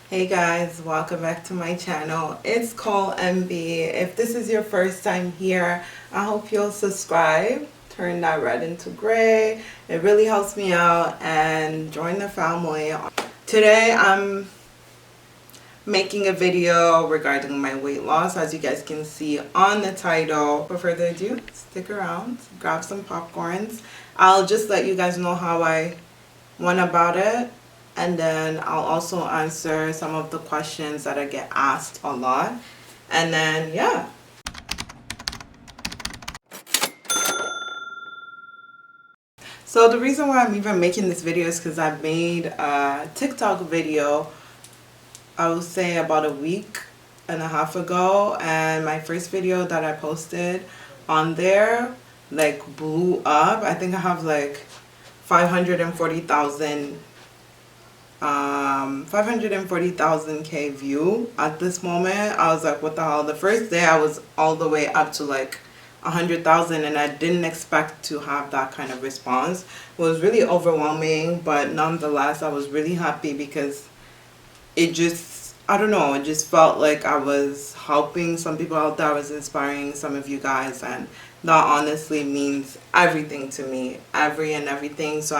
Hey guys, welcome back to my channel. It's Cole MB. If this is your first time here, I hope you'll subscribe, turn that red into gray. It really helps me out, and join the family. Today I'm making a video regarding my weight loss, as you guys can see on the title. Without further ado, stick around, grab some popcorns. I'll just let you guys know how I went about it, and then I'll also answer some of the questions that I get asked a lot. And then yeah, so the reason why I'm even making this video is because I made a TikTok video, I would say about a week and a half ago, and my first video that I posted on there like blew up. I think I have like 540,000 view at this moment. I was like, what the hell? The first day I was all the way up to like 100,000, and I didn't expect to have that kind of response. It was really overwhelming, but nonetheless I was really happy because it just, I don't know, it just felt like I was helping some people out there. I was inspiring some of you guys, and that honestly means everything to me, everything. So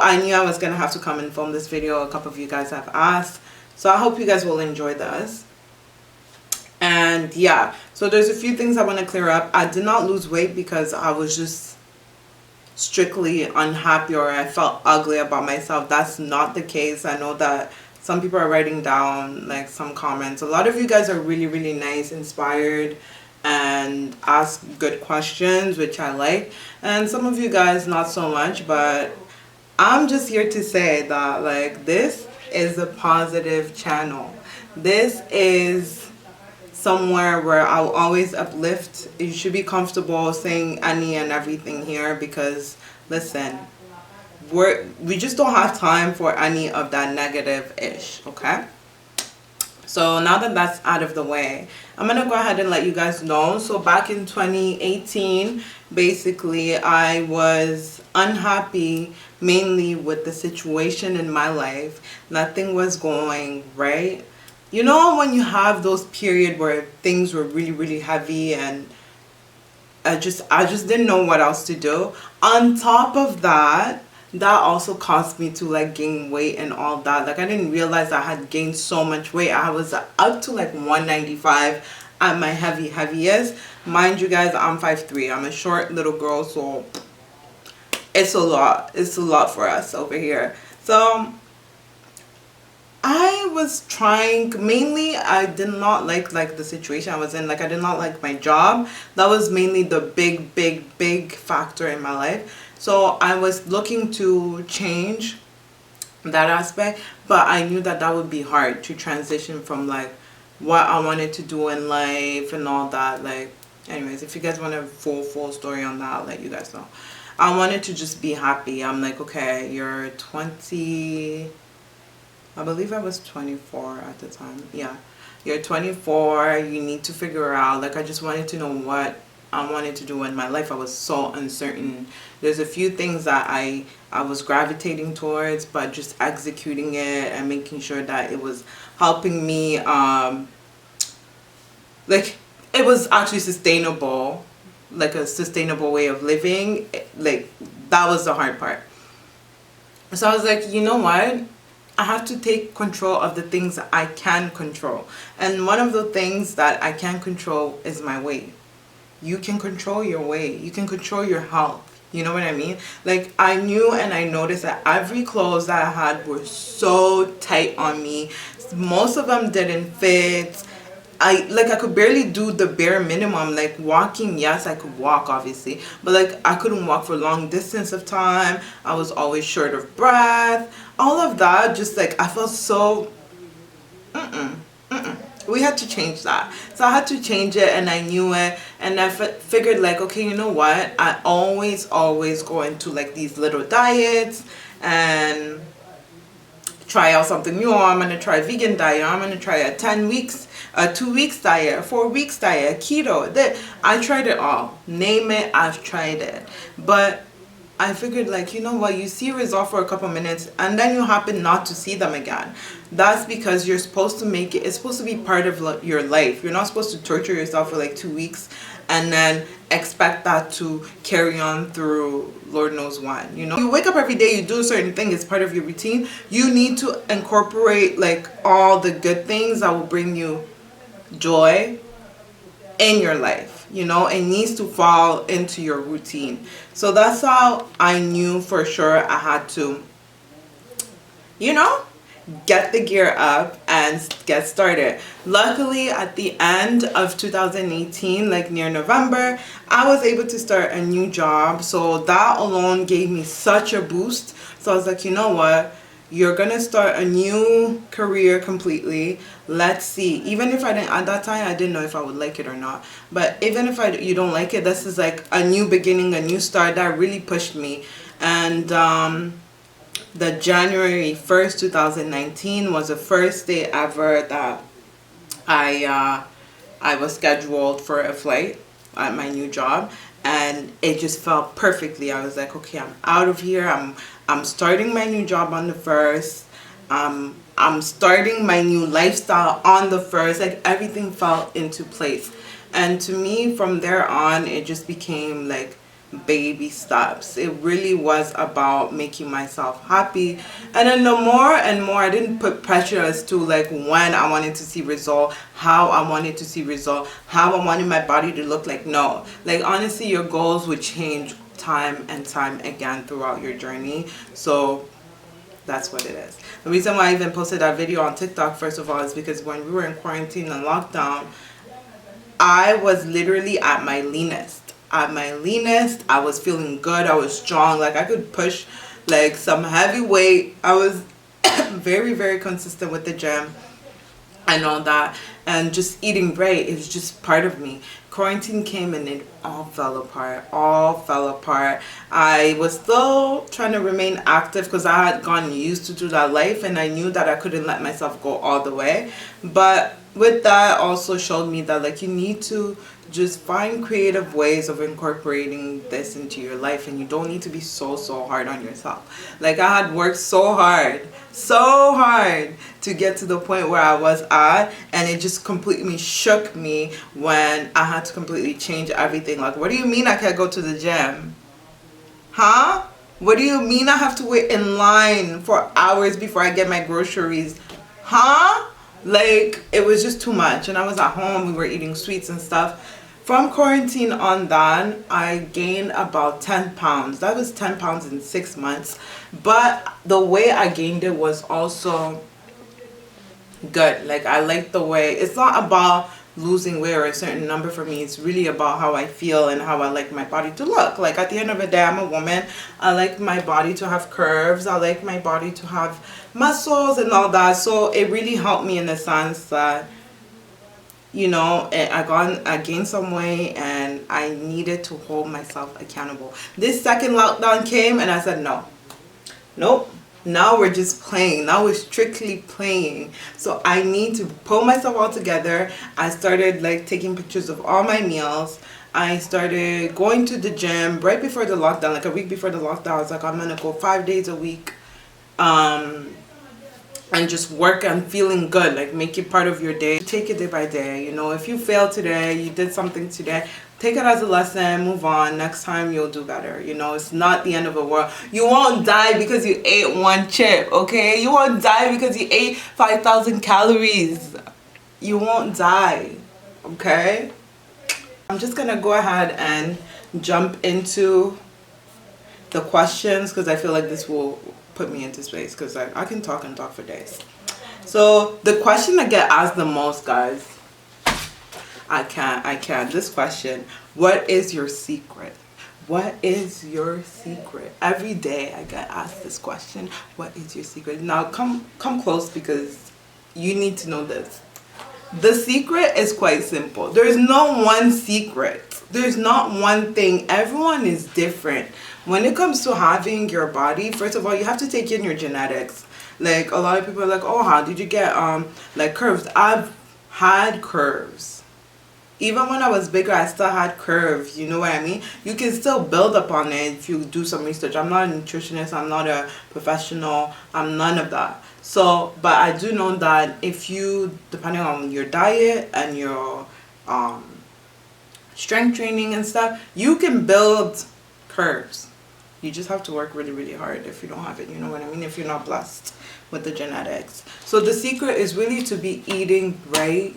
I knew I was gonna have to come and film this video. A couple of you guys have asked, so I hope you guys will enjoy this. And yeah, so there's a few things I want to clear up. I did not lose weight because I was just strictly unhappy or I felt ugly about myself. That's not the case. I know that some people are writing down like some comments. A lot of you guys are really nice, inspired, and ask good questions, which I like, and some of you guys not so much. But I'm just here to say that like this is a positive channel. This is somewhere where I'll always uplift. You should be comfortable saying any and everything here, because listen, we just don't have time for any of that negative-ish, okay? So now that that's out of the way, I'm gonna go ahead and let you guys know. So back in 2018, basically I was unhappy mainly with the situation in my life. Nothing was going right. You know, when you have those periods where things were really heavy, and I just didn't know what else to do. On top of that, that also caused me to like gain weight and all that. Like I didn't realize I had gained so much weight. I was up to like 195 at my heaviest. Mind you guys, I'm 5'3". I'm a short little girl, so it's a lot. It's a lot for us over here. So I was trying, mainly I did not like the situation I was in. Like I did not like my job. That was mainly the big factor in my life. So I was looking to change that aspect, but I knew that that would be hard to transition from like what I wanted to do in life and all that. Like anyways, if you guys want a full story on that, I'll let you guys know. I wanted to just be happy. I'm like, okay, you're 20, I believe I was 24 at the time. Yeah, you're 24, you need to figure out, like I just wanted to know what I wanted to do in my life. I was so uncertain. There's a few things that I was gravitating towards, but just executing it and making sure that it was helping me, like it was actually sustainable, like a sustainable way of living. Like that was the hard part. So I was like, you know what? I have to take control of the things that I can control. And one of the things that I can control is my weight. You can control your weight. You can control your health. You know what I mean? Like I knew and I noticed that every clothes that I had were so tight on me. Most of them didn't fit. I could barely do the bare minimum. Like walking, yes, I could walk obviously, but like I couldn't walk for long distance of time. I was always short of breath. All of that, just like I felt so we had to change that. So I had to change it, and I knew it, and I figured like, okay, you know what, I always go into like these little diets and try out something new. I'm gonna try vegan diet. I'm gonna try a 10 weeks, a 2 weeks diet, 4 weeks diet, keto. I tried it all. Name it, I've tried it. But I figured, like, you know what, you see results for a couple minutes and then you happen not to see them again. That's because you're supposed to make it, it's supposed to be part of your life. You're not supposed to torture yourself for like 2 weeks and then expect that to carry on through Lord knows when. You wake up every day, you do a certain thing, it's part of your routine. You need to incorporate like all the good things that will bring you joy in your life. It needs to fall into your routine. So that's how I knew for sure I had to get the gear up and get started. Luckily, at the end of 2018, like near November, I was able to start a new job. So that alone gave me such a boost. So I was like, you know what, you're gonna start a new career completely. Let's see. Even if I didn't, at that time I didn't know if I would like it or not, but even if you don't like it, this is like a new beginning, a new start. That really pushed me. And the January 1st 2019 was the first day ever that I was scheduled for a flight at my new job, and it just felt perfectly. I was like, okay, I'm out of here. I'm starting my new job on the 1st. I'm starting my new lifestyle on the 1st. Like, everything fell into place. And to me, from there on, it just became like baby steps. It really was about making myself happy. And then the more and more, I didn't put pressure as to like when I wanted to see result, how I wanted to see result, how I wanted my body to look like. No, like, honestly, your goals would change time and time again throughout your journey. So that's what it is. The reason why I even posted that video on TikTok, first of all, is because when we were in quarantine and lockdown, I was literally at my leanest. I was feeling good. I was strong. Like, I could push like some heavy weight. I was very, very consistent with the gym and all that, and just eating right is just part of me. Quarantine came and it all fell apart. I was still trying to remain active because I had gotten used to that life, and I knew that I couldn't let myself go all the way. But with that also showed me that, like, you need to just find creative ways of incorporating this into your life, and you don't need to be so hard on yourself. Like, I had worked so hard to get to the point where I was at, and it just completely shook me when I had to completely change everything. Like, what do you mean I can't go to the gym? Huh? What do you mean I have to wait in line for hours before I get my groceries? Huh? Like, it was just too much. And I was at home, we were eating sweets and stuff. From quarantine on down, I gained about 10 pounds. That was 10 pounds in 6 months. But the way I gained it was also good. Like, I like the way, it's not about losing weight or a certain number for me. It's really about how I feel and how I like my body to look. Like, at the end of the day, I'm a woman. I like my body to have curves. I like my body to have muscles and all that. So it really helped me in the sense that, you know, I gained some weight and I needed to hold myself accountable. This second lockdown came and I said, nope. Now we're just playing. Now we're strictly playing. So I need to pull myself all together. I started like taking pictures of all my meals. I started going to the gym right before the lockdown, like a week before the lockdown. I was like, I'm gonna go 5 days a week. And just work on feeling good, like make it part of your day. Take it day by day. You know, if you failed today, you did something today, take it as a lesson, move on. Next time you'll do better. You know, it's not the end of the world. You won't die because you ate one chip, okay? You won't die because you ate 5,000 calories. You won't die, okay? I'm just gonna go ahead and jump into the questions because I feel like this will put me into space, because I can talk and talk for days. So the question I get asked the most, guys, I can't. This question, what is your secret? What is your secret? Every day I get asked this question, what is your secret? Now come close, because you need to know this. The secret is quite simple. There's no one secret. There's not one thing. Everyone is different. When it comes to having your body, first of all, you have to take in your genetics. Like, a lot of people are like, oh, how did you get like curves? I've had curves. Even when I was bigger, I still had curves. You know what I mean? You can still build upon it if you do some research. I'm not a nutritionist. I'm not a professional. I'm none of that. So, but I do know that if you, depending on your diet and your strength training and stuff, you can build curves. You just have to work really, really hard if you don't have it. You know what I mean? If you're not blessed with the genetics. So the secret is really to be eating right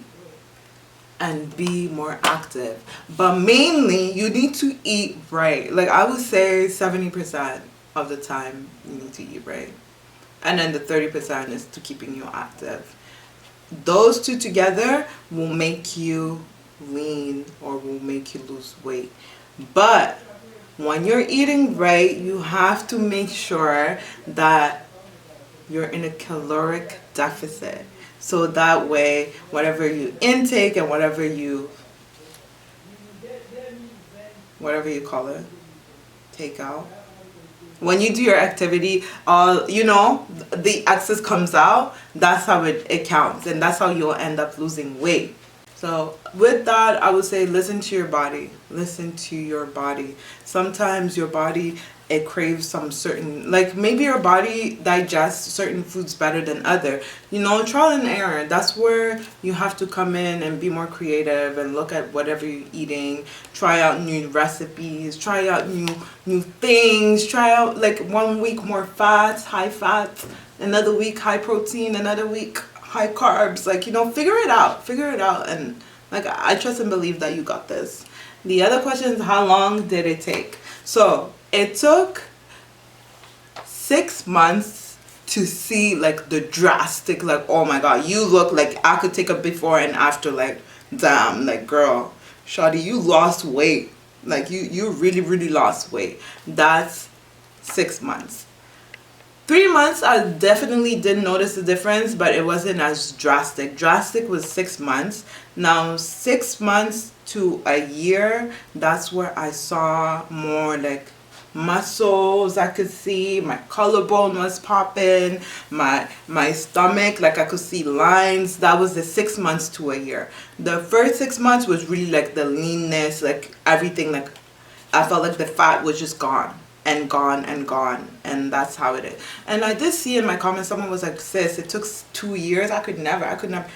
and be more active. But mainly, you need to eat right. Like I would say 70% of the time, you need to eat right. And then the 30% is to keeping you active. Those two together will make you lean or will make you lose weight. But when you're eating right, you have to make sure that you're in a caloric deficit. So that way, whatever you intake and whatever you call it, take out. When you do your activity, you know, the excess comes out. That's how it counts. And that's how you'll end up losing weight. So with that, I would say listen to your body. Listen to your body. Sometimes your body, it craves some certain, like maybe your body digests certain foods better than other. You know, trial and error. That's where you have to come in and be more creative and look at whatever you're eating. Try out new recipes. Try out new things. Try out like 1 week more fats, high fats. Another week high protein. Another week high carbs. Like, you know, figure it out. And like, I trust and believe that you got this. The other question is, how long did it take? So it took 6 months to see like the drastic, like, oh my god, you look like, I could take a before and after, like, damn, like, girl, shawty, you lost weight. Like, you really, really lost weight. That's 6 months. 3 months, I definitely didn't notice the difference, but it wasn't as drastic. Drastic was 6 months. Now, 6 months to a year, that's where I saw more like muscles. I could see my collarbone was popping, my stomach, like I could see lines. That was the 6 months to a year. The first 6 months was really like the leanness, like everything, like I felt like the fat was just gone. And that's how it is. And I did see in my comments, someone was like, sis, it took 2 years. I could never.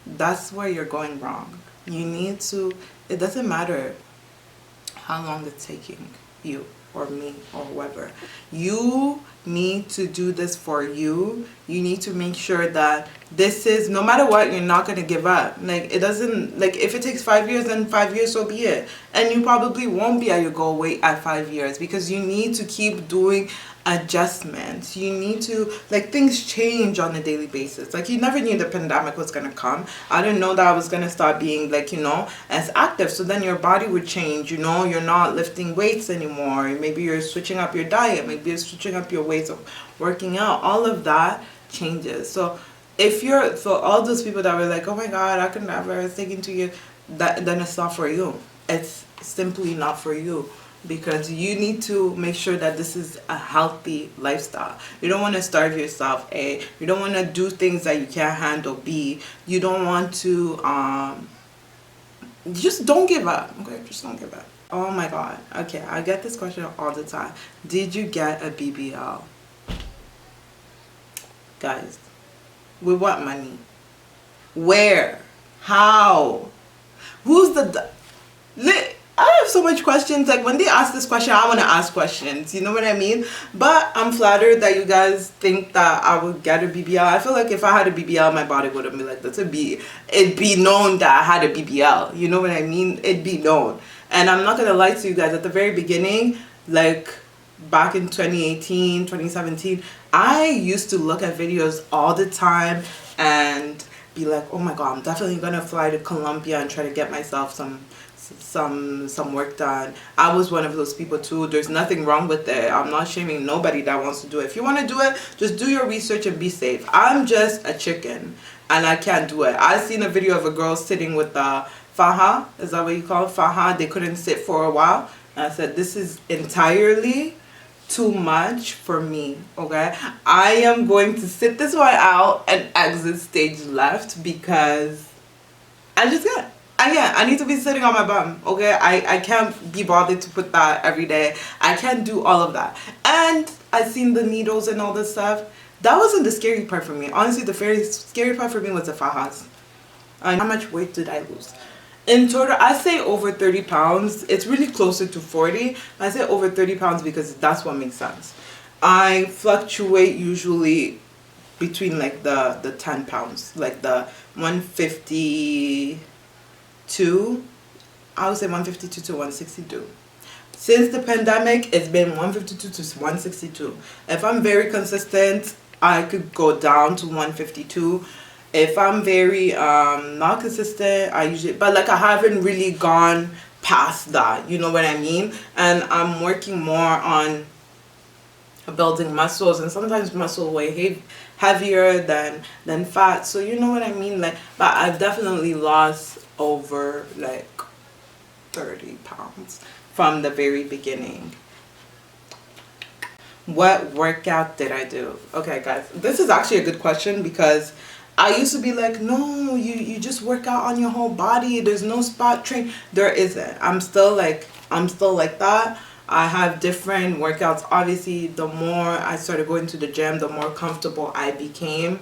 That's where you're going wrong. You need to, it doesn't matter how long it's taking you or me or whoever. You need to do this for you. You need to make sure that this is, no matter what, you're not going to give up. Like, it doesn't, like, if it takes 5 years, then 5 years, so be it. And you probably won't be at your goal weight at 5 years, because you need to keep doing adjustments. You need to, like, things change on a daily basis. Like, you never knew the pandemic was going to come. I didn't know that I was going to start being, like, you know, as active. So then your body would change, you know, you're not lifting weights anymore. Maybe you're switching up your diet. Maybe you're switching up your ways of working out. All of that changes. So if you're, for all those people that were like, oh my god, I could never, it's taking 2 years, then it's not for you. It's simply not for you, because you need to make sure that this is a healthy lifestyle. You don't want to starve yourself, A. You don't want to do things that you can't handle, B. You don't want to, just don't give up, okay? Just don't give up. Oh my god. Okay, I get this question all the time. Did you get a BBL? Guys, with what money? Where? How? Who's the... I have so much questions. Like, when they ask this question, I want to ask questions. You know what I mean? But I'm flattered that you guys think that I would get a BBL. I feel like if I had a BBL, my body wouldn't be like that. It'd be known that I had a BBL. You know what I mean? It'd be known. And I'm not going to lie to you guys. At the very beginning, like back in 2018, 2017, I used to look at videos all the time and be like, oh my god, I'm definitely going to fly to Colombia and try to get myself some work done. I was one of those people too. There's nothing wrong with it. I'm not shaming nobody that wants to do it. If you want to do it, just do your research and be safe. I'm just a chicken and I can't do it. I seen a video of a girl sitting with faja. Is that what you call it? Faja. They couldn't sit for a while. And I said, this is entirely too much for me. Okay, I am going to sit this one out and exit stage left, because I just can't. I need to be sitting on my bum, okay? I can't be bothered to put that every day. I can't do all of that. And I seen the needles and all this stuff. That wasn't the scary part for me. Honestly, the very scary part for me was the fajas. How much weight did I lose? In total, I say over 30 pounds. It's really closer to 40. I say over 30 pounds because that's what makes sense. I fluctuate usually between like the 10 pounds, like the 152, I would say 152 to 162. Since the pandemic, it's been 152 to 162. If I'm very consistent, I could go down to 152. If I'm very not consistent, I usually, but like I haven't really gone past that, you know what I mean? And I'm working more on building muscles, and sometimes muscle weigh heavier than fat, so you know what I mean. Like, but I've definitely lost over like 30 pounds from the very beginning. What workout did I do? Okay guys, this is actually a good question, because I used to be like, no, you just work out on your whole body, there's no spot train. There isn't. I'm still like that. I have different workouts. Obviously, the more I started going to the gym, the more comfortable I became,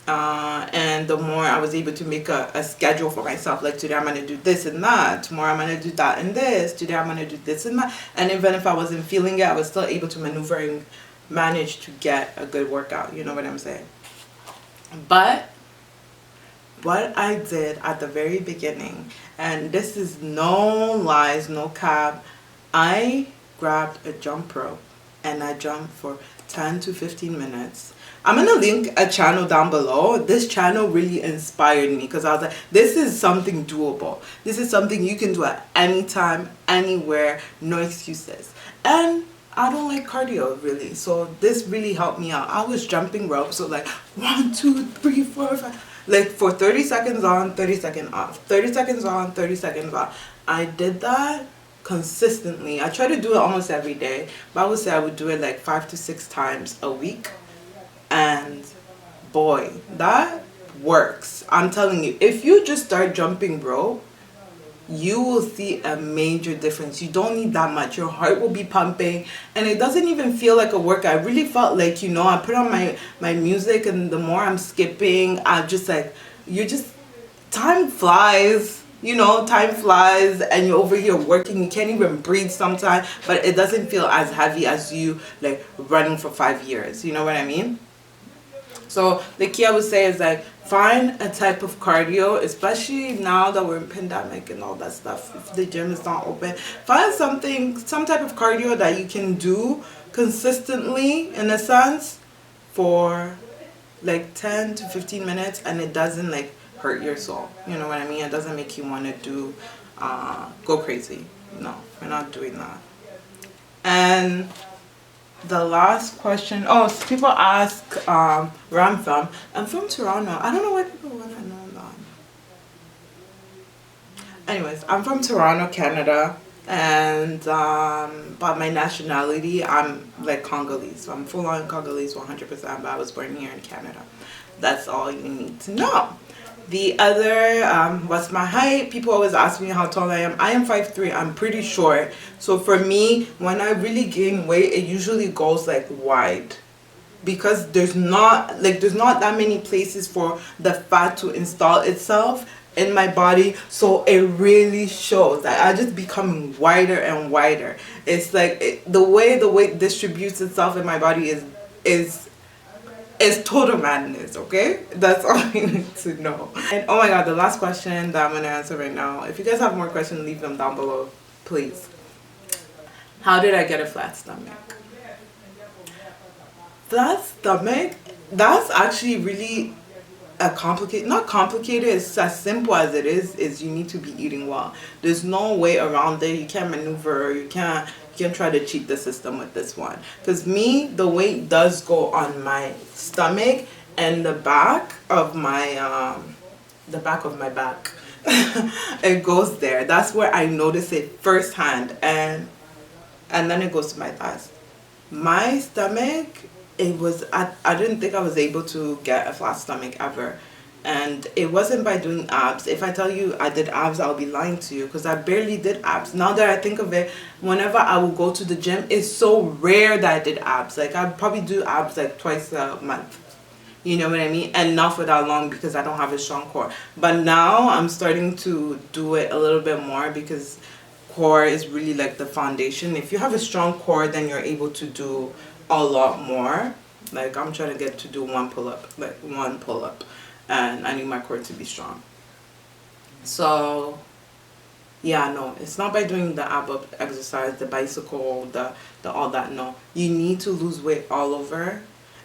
and the more I was able to make a schedule for myself. Like, today I'm going to do this and that, tomorrow I'm going to do that and this, today I'm going to do this and that. And even if I wasn't feeling it, I was still able to maneuver and manage to get a good workout, you know what I'm saying? But what I did at the very beginning, and this is no lies, no cap, I grabbed a jump rope and I jumped for 10 to 15 minutes. I'm going to link a channel down below. This channel really inspired me, because I was like, this is something doable. This is something you can do at any time, anywhere, no excuses. And I don't like cardio really, so this really helped me out. I was jumping rope, so like 1, 2, 3, 4, 5, like for 30 seconds on, 30 seconds off, 30 seconds on, 30 seconds off. I did that consistently. I try to do it almost every day, but I would say I would do it like 5 to 6 times a week. And boy, that works. I'm telling you, if you just start jumping rope, you will see a major difference. You don't need that much. Your heart will be pumping, and it doesn't even feel like a workout. I really felt like, you know, I put on my music, and the more I'm skipping, I'm just like, time flies. You know, time flies, and you're over here working. You can't even breathe sometimes, but it doesn't feel as heavy as you like running for 5 years. You know what I mean? So the key I would say is like, find a type of cardio, especially now that we're in pandemic and all that stuff. If the gym is not open, find some type of cardio that you can do consistently, in a sense, for like 10 to 15 minutes, and it doesn't like hurt your soul. You know what I mean? It doesn't make you want to do go crazy. No, we're not doing that. And the last question, oh, so people ask where I'm from. I'm from Toronto. I don't know why people want to know that. Anyways, I'm from Toronto, Canada, and by my nationality, I'm like Congolese. So I'm full-on Congolese 100%, but I was born here in Canada. That's all you need to know. The other, what's my height? People always ask me how tall I am. I am 5'3". I'm pretty short. So for me, when I really gain weight, it usually goes like wide, because there's not that many places for the fat to install itself in my body. So it really shows that I just become wider and wider. It's like the way the weight distributes itself in my body is total madness, okay? That's all you need to know. And oh my god, the last question that I'm gonna answer right now. If you guys have more questions, leave them down below, please. How did I get a flat stomach? Flat stomach, that's actually really not complicated, it's as simple as it is you need to be eating well. There's no way around it. You can't maneuver, you can't try to cheat the system with this one. Because the weight does go on my stomach and the back of my back. It goes there. That's where I notice it firsthand, and then it goes to my thighs. My stomach, I didn't think I was able to get a flat stomach ever. And it wasn't by doing abs. If I tell you I did abs, I'll be lying to you, because I barely did abs. Now that I think of it, whenever I will go to the gym, it's so rare that I did abs. Like, I probably do abs like twice a month. You know what I mean? And not for that long, because I don't have a strong core. But now I'm starting to do it a little bit more, because core is really like the foundation. If you have a strong core, then you're able to do a lot more. Like, I'm trying to get to do one pull-up, and I need my core to be strong. So yeah, no, it's not by doing the ab up exercise, the bicycle, the all that. No, you need to lose weight all over,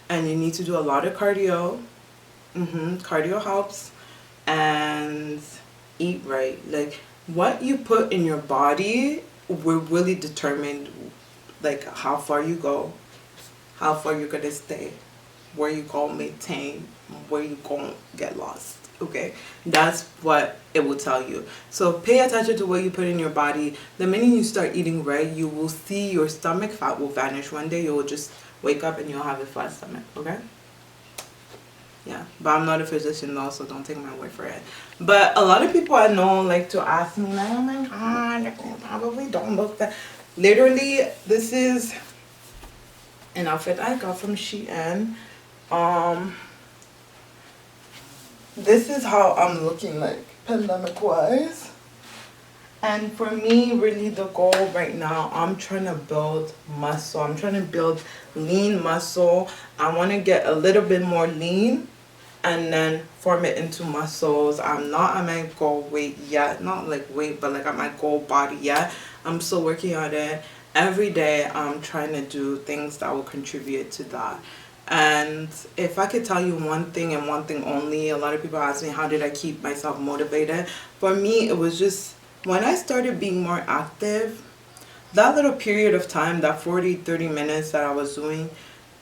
and you need to do a lot of cardio. Cardio helps, and eat right. Like, what you put in your body will really determine like how far you go, how far you're gonna stay, where you gonna maintain, where you gonna get lost. Okay, that's what it will tell you. So pay attention to what you put in your body. The minute you start eating right, you will see your stomach fat will vanish. One day you will just wake up and you'll have a flat stomach. Okay. Yeah, but I'm not a physician though, so don't take my word for it. But a lot of people I know like to ask me, like, oh my god, I probably don't look that. Literally, this is an outfit I got from Shein. This is how I'm looking like pandemic wise. And for me, really the goal right now, I'm trying to build muscle. I'm trying to build lean muscle. I want to get a little bit more lean and then form it into muscles. I'm not at my goal weight yet. Not like weight, but like at my goal body yet. I'm still working on it. Every day I'm trying to do things that will contribute to that. And if I could tell you one thing and one thing only, a lot of people ask me, how did I keep myself motivated? For me, it was just when I started being more active, that little period of time, that 40-30 minutes that I was doing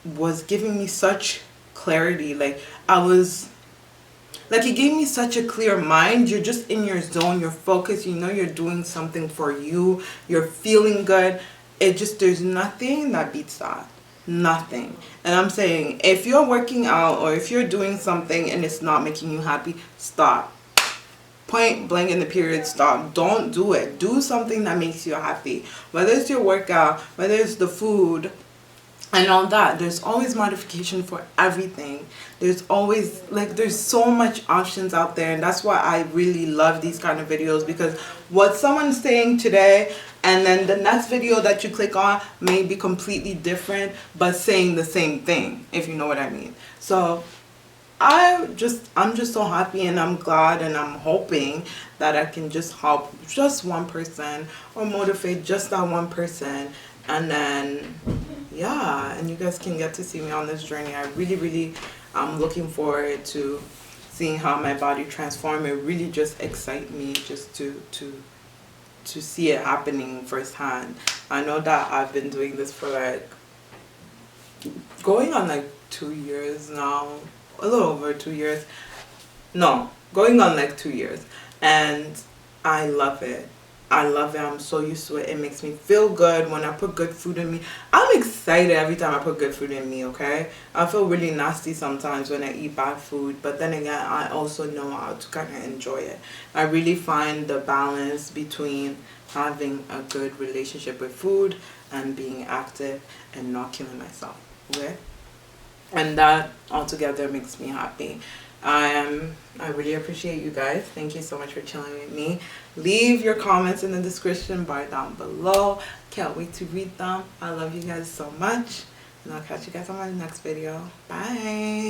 was giving me such clarity. Like, it gave me such a clear mind. You're just in your zone, you're focused, you know you're doing something for you, you're feeling good. There's nothing that beats that. Nothing. And I'm saying, if you're working out or if you're doing something and it's not making you happy, stop. Point blank in the period, stop. Don't do it. Do something that makes you happy. Whether it's your workout, whether it's the food and all that. There's always modification for everything. There's always, there's so much options out there. And that's why I really love these kind of videos, because what someone's saying today and then the next video that you click on may be completely different, but saying the same thing, if you know what I mean. So I'm just so happy, and I'm glad, and I'm hoping that I can just help just one person or motivate just that one person. And then, yeah, and you guys can get to see me on this journey. I really I'm looking forward to seeing how my body transform. It really just excites me just to see it happening firsthand. I know that I've been doing this for going on 2 years now, a little over 2 years. No, going on 2 years, and I love it. I'm so used to it. It makes me feel good when I put good food in me. I'm excited every time I put good food in me, okay? I feel really nasty sometimes when I eat bad food, but then again, I also know how to kind of enjoy it. I really find the balance between having a good relationship with food and being active and not killing myself, okay? And that altogether makes me happy. I really appreciate you guys. Thank you so much for chilling with me. Leave your comments in the description bar down below. Can't wait to read them. I love you guys so much, and I'll catch you guys on my next video. Bye.